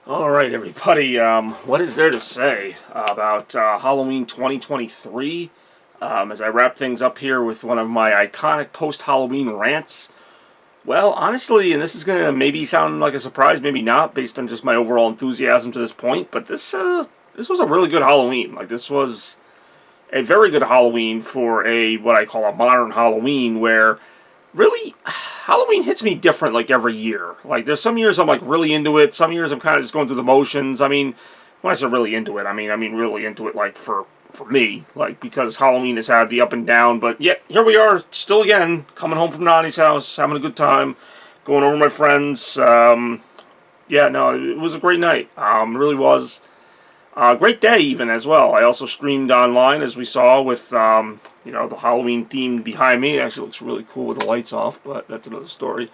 Alright everybody, what is there to say about Halloween 2023 as I wrap things up here with one of my iconic post-Halloween rants? Well, honestly, and this is going to maybe sound like a surprise, maybe not, based on just my overall enthusiasm to this point, but this was a really good Halloween. Like, this was a very good Halloween for what I call a modern Halloween, where really, Halloween hits me different like every year. Like, there's some years I'm like really into it. Some years I'm kind of just going through the motions. I mean, when I say really into it, I mean really into it. Like for me, like because Halloween has had the up and down. But yet here we are, still again coming home from Nani's house, having a good time, going over with my friends. Yeah, no, it was a great night. Really was. Great day even as well. I also streamed online as we saw with the Halloween theme behind me. It actually looks really cool with the lights off, but that's another story.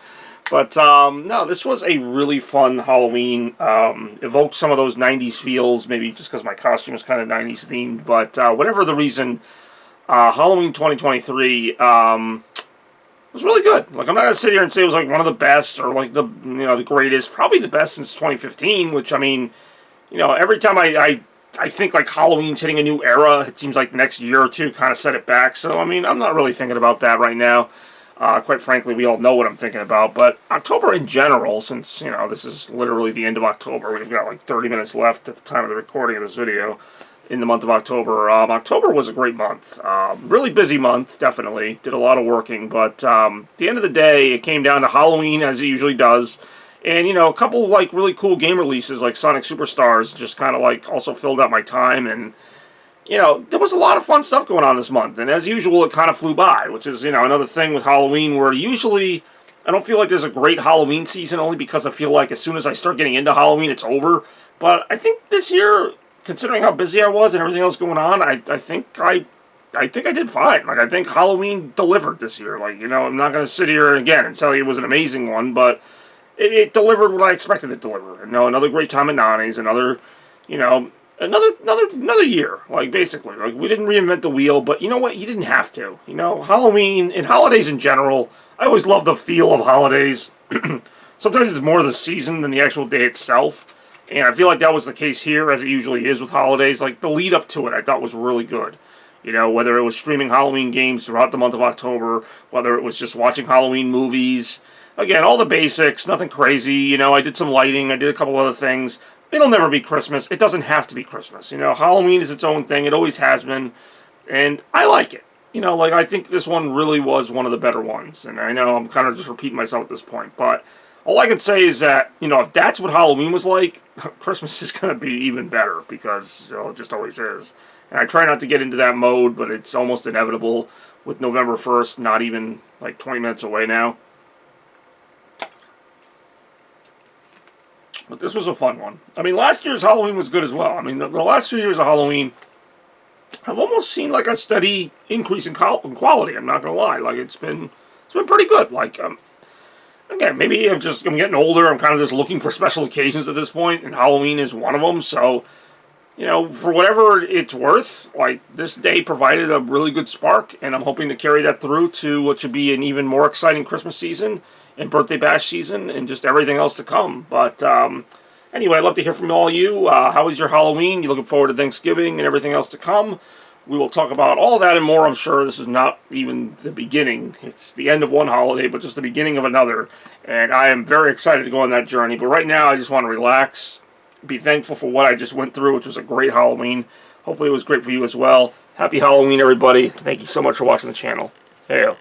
But no, this was a really fun Halloween. Evoked some of those 90s feels, maybe just because my costume is kind of 90s themed. But whatever the reason, Halloween 2023 was really good. Like, I'm not gonna sit here and say it was like one of the best or like the greatest. Probably the best since 2015, which I mean. Every time I think like Halloween's hitting a new era, it seems like the next year or two kind of set it back. So, I mean, I'm not really thinking about that right now. Quite frankly, we all know what I'm thinking about. But October in general, since, this is literally the end of October, we've got like 30 minutes left at the time of the recording of this video in the month of October. October was a great month. Really busy month, definitely. Did a lot of working. But at the end of the day, it came down to Halloween, as it usually does. And, a couple of, like, really cool game releases, like Sonic Superstars, just kind of, like, also filled out my time. And, there was a lot of fun stuff going on this month. And as usual, it kind of flew by, which is, another thing with Halloween where usually I don't feel like there's a great Halloween season only because I feel like as soon as I start getting into Halloween, it's over. But I think this year, considering how busy I was and everything else going on, I think I did fine. Like, I think Halloween delivered this year. Like, I'm not going to sit here again and tell you it was an amazing one, but it delivered what I expected it to deliver. Another great time at Nani's. Another year. Like, basically, like, we didn't reinvent the wheel, but you know what? You didn't have to. Halloween and holidays in general. I always love the feel of holidays. Sometimes it's more the season than the actual day itself, and I feel like that was the case here, as it usually is with holidays. Like, the lead up to it, I thought was really good. Whether it was streaming Halloween games throughout the month of October, whether it was just watching Halloween movies. Again, all the basics, nothing crazy. I did some lighting. I did a couple other things. It'll never be Christmas. It doesn't have to be Christmas. Halloween is its own thing. It always has been. And I like it. Like, I think this one really was one of the better ones. And I know I'm kind of just repeating myself at this point. But all I can say is that, if that's what Halloween was like, Christmas is going to be even better. Because, it just always is. And I try not to get into that mode, but it's almost inevitable with November 1st, not even, like, 20 minutes away now. But this was a fun one. I mean, last year's Halloween was good as well. I mean, the last 2 years of Halloween, I've almost seen like a steady increase in quality. I'm not gonna lie. Like, it's been pretty good. Like, again, maybe I'm getting older. I'm kind of just looking for special occasions at this point, and Halloween is one of them. So, for whatever it's worth, like, this day provided a really good spark, and I'm hoping to carry that through to what should be an even more exciting Christmas season and birthday bash season and just everything else to come. But anyway, I'd love to hear from all you. How was your Halloween? You looking forward to Thanksgiving and everything else to come? We will talk about all that and more, I'm sure. This is not even the beginning. It's the end of one holiday, but just the beginning of another. And I am very excited to go on that journey. But right now, I just want to relax, be thankful for what I just went through, which was a great Halloween. Hopefully it was great for you as well. Happy Halloween, everybody. Thank you so much for watching the channel. Hey.